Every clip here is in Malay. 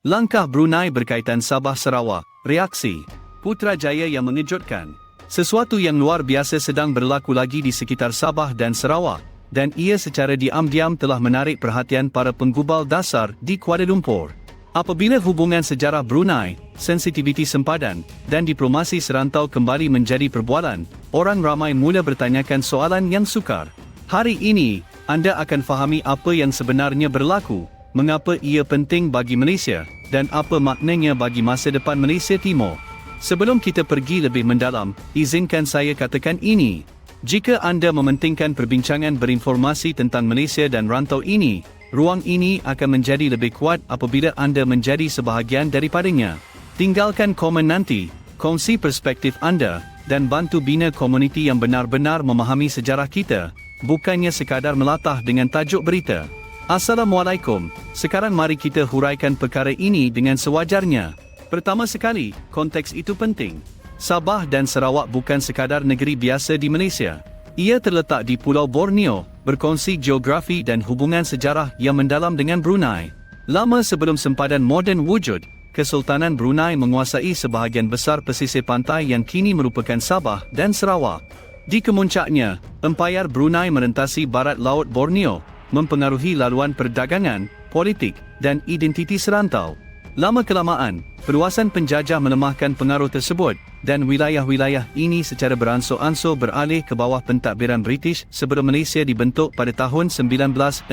Langkah Brunei berkaitan Sabah Sarawak, reaksi Putrajaya yang mengejutkan. Sesuatu yang luar biasa sedang berlaku lagi di sekitar Sabah dan Sarawak, dan ia secara diam-diam telah menarik perhatian para penggubal dasar di Kuala Lumpur. Apabila hubungan sejarah Brunei, sensitiviti sempadan, dan diplomasi serantau kembali menjadi perbualan, orang ramai mula bertanyakan soalan yang sukar. Hari ini, anda akan fahami apa yang sebenarnya berlaku, mengapa ia penting bagi Malaysia, dan apa maknanya bagi masa depan Malaysia Timur. Sebelum kita pergi lebih mendalam, izinkan saya katakan ini. Jika anda mementingkan perbincangan berinformasi tentang Malaysia dan rantau ini, ruang ini akan menjadi lebih kuat apabila anda menjadi sebahagian daripadanya. Tinggalkan komen nanti, kongsi perspektif anda, dan bantu bina komuniti yang benar-benar memahami sejarah kita, bukannya sekadar melatah dengan tajuk berita. Assalamualaikum, sekarang mari kita huraikan perkara ini dengan sewajarnya. Pertama sekali, konteks itu penting. Sabah dan Sarawak bukan sekadar negeri biasa di Malaysia. Ia terletak di Pulau Borneo, berkongsi geografi dan hubungan sejarah yang mendalam dengan Brunei. Lama sebelum sempadan moden wujud, Kesultanan Brunei menguasai sebahagian besar pesisir pantai yang kini merupakan Sabah dan Sarawak. Di kemuncaknya, Empayar Brunei merentasi barat laut Borneo, mempengaruhi laluan perdagangan, politik, dan identiti serantau. Lama-kelamaan, perluasan penjajah melemahkan pengaruh tersebut, dan wilayah-wilayah ini secara beransur-ansur beralih ke bawah pentadbiran British sebelum Malaysia dibentuk pada tahun 1963.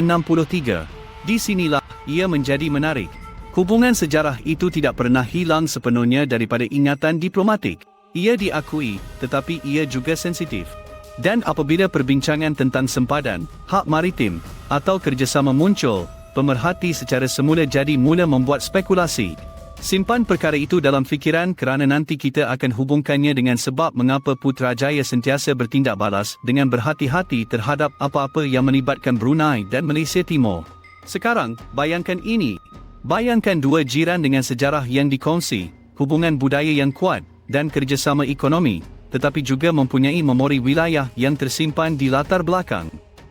Di sinilah ia menjadi menarik. Hubungan sejarah itu tidak pernah hilang sepenuhnya daripada ingatan diplomatik. Ia diakui, tetapi ia juga sensitif. Dan apabila perbincangan tentang sempadan, hak maritim, atau kerjasama muncul, pemerhati secara semula jadi mula membuat spekulasi. Simpan perkara itu dalam fikiran kerana nanti kita akan hubungkannya dengan sebab mengapa Putrajaya sentiasa bertindak balas dengan berhati-hati terhadap apa-apa yang melibatkan Brunei dan Malaysia Timur. Sekarang, bayangkan ini. Bayangkan dua jiran dengan sejarah yang dikongsi, hubungan budaya yang kuat, dan kerjasama ekonomi, tetapi juga mempunyai memori wilayah yang tersimpan di latar belakang.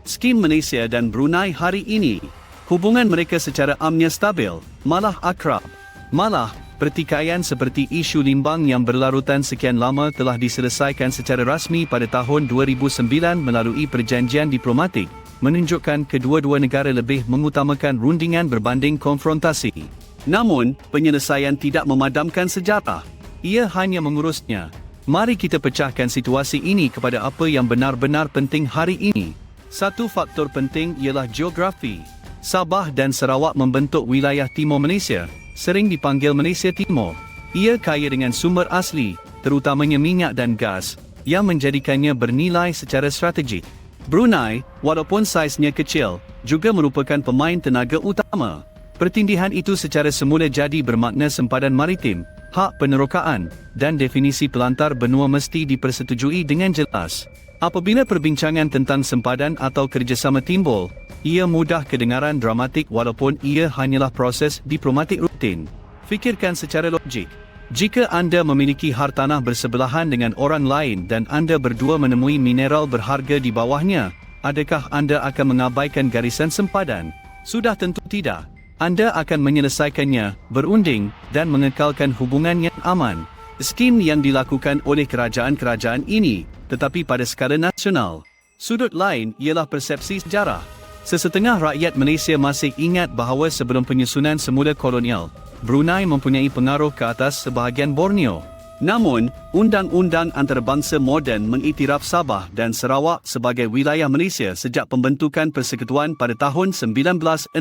Skim Malaysia dan Brunei hari ini. Hubungan mereka secara amnya stabil, malah akrab. Malah, pertikaian seperti isu limbang yang berlarutan sekian lama telah diselesaikan secara rasmi pada tahun 2009 melalui perjanjian diplomatik, menunjukkan kedua-dua negara lebih mengutamakan rundingan berbanding konfrontasi. Namun, penyelesaian tidak memadamkan sejarah. Ia hanya mengurusnya. Mari kita pecahkan situasi ini kepada apa yang benar-benar penting hari ini. Satu faktor penting ialah geografi. Sabah dan Sarawak membentuk wilayah Timur Malaysia, sering dipanggil Malaysia Timur. Ia kaya dengan sumber asli, terutamanya minyak dan gas, yang menjadikannya bernilai secara strategik. Brunei, walaupun saiznya kecil, juga merupakan pemain tenaga utama. Pertindihan itu secara semula jadi bermakna sempadan maritim, hak penerokaan, dan definisi pelantar benua mesti dipersetujui dengan jelas. Apabila perbincangan tentang sempadan atau kerjasama timbul, ia mudah kedengaran dramatik walaupun ia hanyalah proses diplomatik rutin. Fikirkan secara logik. Jika anda memiliki hartanah bersebelahan dengan orang lain dan anda berdua menemui mineral berharga di bawahnya, adakah anda akan mengabaikan garisan sempadan? Sudah tentu tidak. Anda akan menyelesaikannya, berunding, dan mengekalkan hubungan yang aman. Skim yang dilakukan oleh kerajaan-kerajaan ini, tetapi pada skala nasional. Sudut lain ialah persepsi sejarah. Sesetengah rakyat Malaysia masih ingat bahawa sebelum penyusunan semula kolonial, Brunei mempunyai pengaruh ke atas sebahagian Borneo. Namun, undang-undang antarabangsa moden mengiktiraf Sabah dan Sarawak sebagai wilayah Malaysia sejak pembentukan persekutuan pada tahun 1963.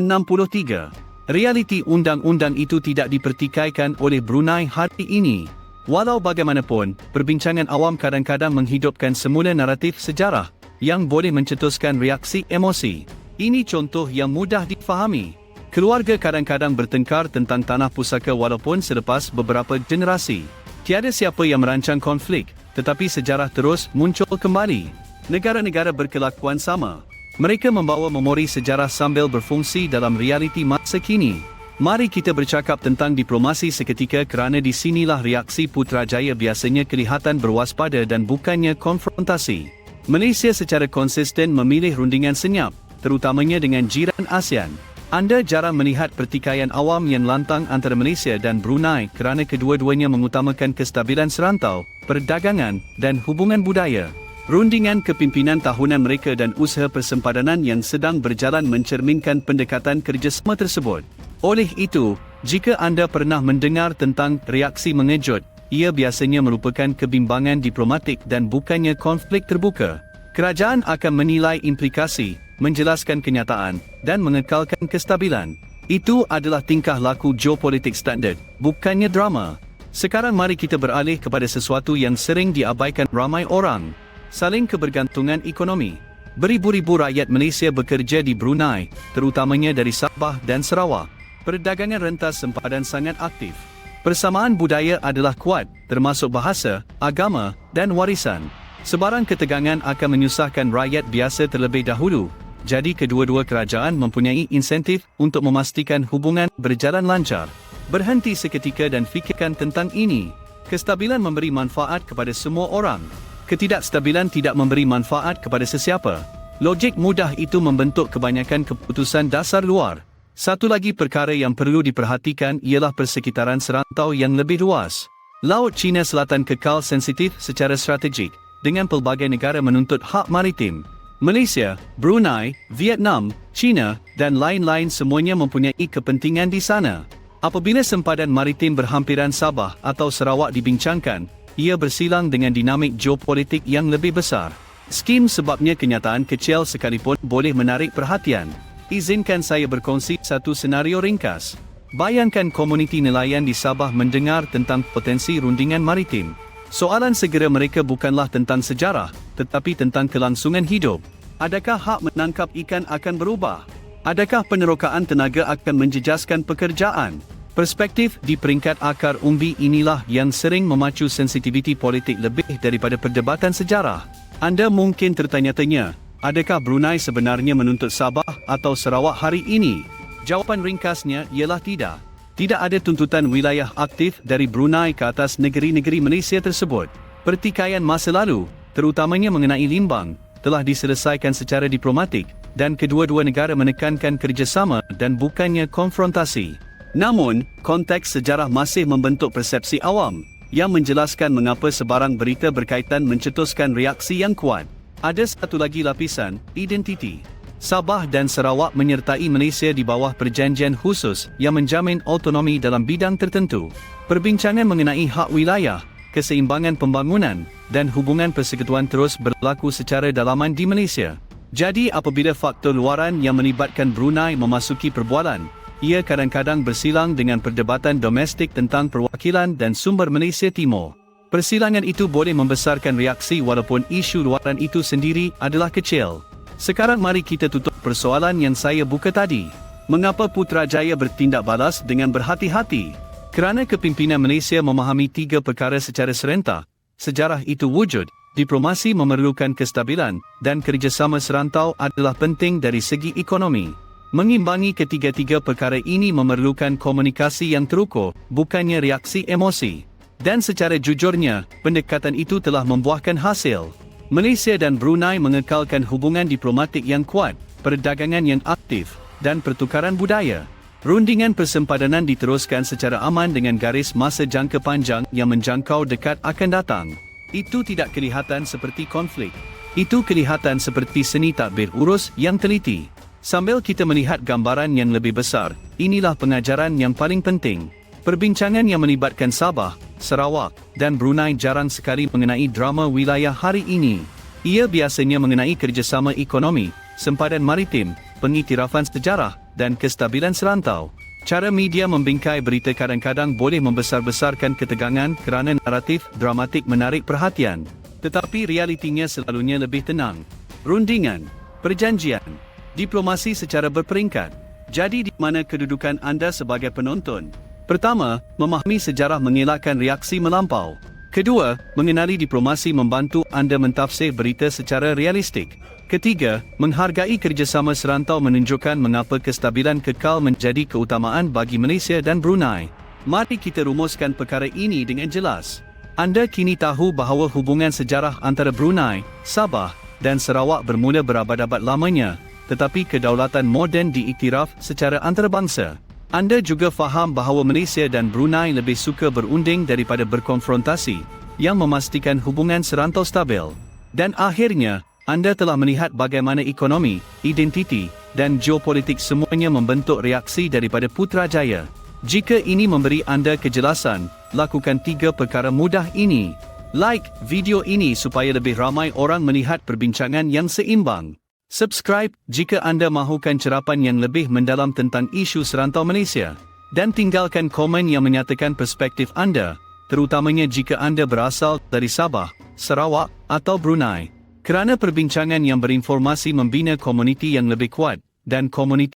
Realiti undang-undang itu tidak dipertikaikan oleh Brunei hari ini. Walau bagaimanapun, perbincangan awam kadang-kadang menghidupkan semula naratif sejarah yang boleh mencetuskan reaksi emosi. Ini contoh yang mudah difahami. Keluarga kadang-kadang bertengkar tentang tanah pusaka walaupun selepas beberapa generasi. Tiada siapa yang merancang konflik, tetapi sejarah terus muncul kembali. Negara-negara berkelakuan sama. Mereka membawa memori sejarah sambil berfungsi dalam realiti masa kini. Mari kita bercakap tentang diplomasi seketika kerana di sinilah reaksi Putrajaya biasanya kelihatan berwaspada dan bukannya konfrontasi. Malaysia secara konsisten memilih rundingan senyap, terutamanya dengan jiran ASEAN. Anda jarang melihat pertikaian awam yang lantang antara Malaysia dan Brunei kerana kedua-duanya mengutamakan kestabilan serantau, perdagangan dan hubungan budaya. Rundingan kepimpinan tahunan mereka dan usaha persempadanan yang sedang berjalan mencerminkan pendekatan kerjasama tersebut. Oleh itu, jika anda pernah mendengar tentang reaksi mengejut, ia biasanya merupakan kebimbangan diplomatik dan bukannya konflik terbuka. Kerajaan akan menilai implikasi, menjelaskan kenyataan, dan mengekalkan kestabilan. Itu adalah tingkah laku geopolitik standard, bukannya drama. Sekarang mari kita beralih kepada sesuatu yang sering diabaikan ramai orang. Saling kebergantungan ekonomi. Beribu-ribu rakyat Malaysia bekerja di Brunei, terutamanya dari Sabah dan Sarawak. Perdagangan rentas sempadan sangat aktif. Persamaan budaya adalah kuat, termasuk bahasa, agama, dan warisan. Sebarang ketegangan akan menyusahkan rakyat biasa terlebih dahulu. Jadi kedua-dua kerajaan mempunyai insentif untuk memastikan hubungan berjalan lancar. Berhenti seketika dan fikirkan tentang ini. Kestabilan memberi manfaat kepada semua orang. Ketidakstabilan tidak memberi manfaat kepada sesiapa. Logik mudah itu membentuk kebanyakan keputusan dasar luar. Satu lagi perkara yang perlu diperhatikan ialah persekitaran serantau yang lebih luas. Laut Cina Selatan kekal sensitif secara strategik, dengan pelbagai negara menuntut hak maritim. Malaysia, Brunei, Vietnam, China, dan lain-lain semuanya mempunyai kepentingan di sana. Apabila sempadan maritim berhampiran Sabah atau Sarawak dibincangkan, ia bersilang dengan dinamik geopolitik yang lebih besar. Skim sebabnya kenyataan kecil sekalipun boleh menarik perhatian. Izinkan saya berkongsi satu senario ringkas. Bayangkan komuniti nelayan di Sabah mendengar tentang potensi rundingan maritim. Soalan segera mereka bukanlah tentang sejarah, tetapi tentang kelangsungan hidup. Adakah hak menangkap ikan akan berubah? Adakah penerokaan tenaga akan menjejaskan pekerjaan? Perspektif di peringkat akar umbi inilah yang sering memacu sensitiviti politik lebih daripada perdebatan sejarah. Anda mungkin tertanya-tanya, adakah Brunei sebenarnya menuntut Sabah atau Sarawak hari ini? Jawapan ringkasnya ialah tidak. Tidak ada tuntutan wilayah aktif dari Brunei ke atas negeri-negeri Malaysia tersebut. Pertikaian masa lalu, terutamanya mengenai Limbang, telah diselesaikan secara diplomatik dan kedua-dua negara menekankan kerjasama dan bukannya konfrontasi. Namun, konteks sejarah masih membentuk persepsi awam yang menjelaskan mengapa sebarang berita berkaitan mencetuskan reaksi yang kuat. Ada satu lagi lapisan, identiti. Sabah dan Sarawak menyertai Malaysia di bawah perjanjian khusus yang menjamin autonomi dalam bidang tertentu. Perbincangan mengenai hak wilayah, keseimbangan pembangunan, dan hubungan persekutuan terus berlaku secara dalaman di Malaysia. Jadi apabila faktor luaran yang melibatkan Brunei memasuki perbualan, ia kadang-kadang bersilang dengan perdebatan domestik tentang perwakilan dan sumber Malaysia Timur. Persilangan itu boleh membesarkan reaksi walaupun isu luaran itu sendiri adalah kecil. Sekarang mari kita tutup persoalan yang saya buka tadi. Mengapa Putrajaya bertindak balas dengan berhati-hati? Kerana kepimpinan Malaysia memahami tiga perkara secara serentak. Sejarah itu wujud, diplomasi memerlukan kestabilan, dan kerjasama serantau adalah penting dari segi ekonomi. Mengimbangi ketiga-tiga perkara ini memerlukan komunikasi yang terukur, bukannya reaksi emosi. Dan secara jujurnya, pendekatan itu telah membuahkan hasil. Malaysia dan Brunei mengekalkan hubungan diplomatik yang kuat, perdagangan yang aktif, dan pertukaran budaya. Rundingan persempadanan diteruskan secara aman dengan garis masa jangka panjang yang menjangkau dekat akan datang. Itu tidak kelihatan seperti konflik. Itu kelihatan seperti seni tadbir urus yang teliti. Sambil kita melihat gambaran yang lebih besar, inilah pengajaran yang paling penting. Perbincangan yang melibatkan Sabah, Sarawak, dan Brunei jarang sekali mengenai drama wilayah hari ini. Ia biasanya mengenai kerjasama ekonomi, sempadan maritim, pengiktirafan sejarah, dan kestabilan serantau. Cara media membingkai berita kadang-kadang boleh membesar-besarkan ketegangan kerana naratif dramatik menarik perhatian. Tetapi realitinya selalunya lebih tenang. Rundingan, perjanjian, diplomasi secara berperingkat. Jadi di mana kedudukan anda sebagai penonton? Pertama, memahami sejarah mengelakkan reaksi melampau. Kedua, mengenali diplomasi membantu anda mentafsir berita secara realistik. Ketiga, menghargai kerjasama serantau menunjukkan mengapa kestabilan kekal menjadi keutamaan bagi Malaysia dan Brunei. Mari kita rumuskan perkara ini dengan jelas. Anda kini tahu bahawa hubungan sejarah antara Brunei, Sabah, dan Sarawak bermula berabad-abad lamanya, tetapi kedaulatan moden diiktiraf secara antarabangsa. Anda juga faham bahawa Malaysia dan Brunei lebih suka berunding daripada berkonfrontasi, yang memastikan hubungan serantau stabil. Dan akhirnya, anda telah melihat bagaimana ekonomi, identiti, dan geopolitik semuanya membentuk reaksi daripada Putrajaya. Jika ini memberi anda kejelasan, lakukan 3 perkara mudah ini. Like video ini supaya lebih ramai orang melihat perbincangan yang seimbang. Subscribe jika anda mahukan cerapan yang lebih mendalam tentang isu serantau Malaysia. Dan tinggalkan komen yang menyatakan perspektif anda, terutamanya jika anda berasal dari Sabah, Sarawak, atau Brunei. Kerana perbincangan yang berinformasi membina komuniti yang lebih kuat, dan komuniti